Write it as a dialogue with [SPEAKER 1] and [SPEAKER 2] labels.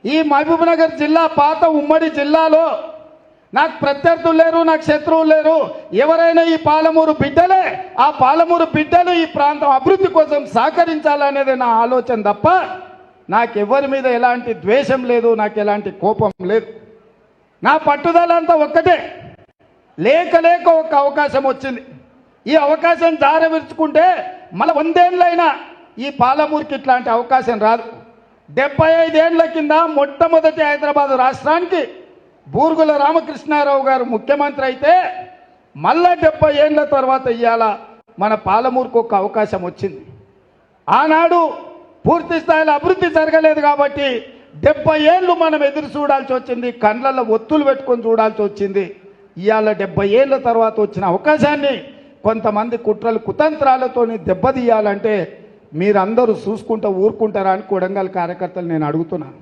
[SPEAKER 1] ఈ మహబూబ్నగర్ జిల్లా పాత ఉమ్మడి జిల్లాలో నాకు ప్రత్యర్థులు లేరు, నాకు శత్రువులు లేరు. ఎవరైనా ఈ పాలమూరు బిడ్డలే. ఆ పాలమూరు బిడ్డలు ఈ ప్రాంతం అభివృద్ధి కోసం సహకరించాలనేది నా ఆలోచన తప్ప నాకెవరి మీద ఎలాంటి ద్వేషం లేదు, నాకు ఎలాంటి కోపం లేదు. నా పట్టుదల అంతా ఒక్కటే. లేక లేక ఒక అవకాశం వచ్చింది. ఈ అవకాశం జారవిరుచుకుంటే మన 100 ఏళ్ళైనా ఈ పాలమూరుకి ఇట్లాంటి అవకాశం రాదు. 75 ఏళ్ల కింద మొట్టమొదటి హైదరాబాద్ రాష్ట్రానికి బూర్గుల రామకృష్ణారావు గారు ముఖ్యమంత్రి అయితే మళ్ళా 70 ఏళ్ల తర్వాత ఇవాళ మన పాలమూరుకు ఒక అవకాశం వచ్చింది. ఆనాడు పూర్తి స్థాయిలో అభివృద్ధి జరగలేదు కాబట్టి 70 ఏళ్ళు మనం ఎదురు చూడాల్సి వచ్చింది, కండ్లలో ఒత్తులు పెట్టుకొని చూడాల్సి వచ్చింది. ఇవాళ 70 ఏళ్ల తర్వాత వచ్చిన అవకాశాన్ని కొంతమంది కుట్రలు కుతంత్రాలతో దెబ్బతీయాలంటే మీరందరూ చూసుకుంటూ ఊరుకుంటారా అని కొడంగల్ కార్యకర్తలు నేను అడుగుతున్నాను.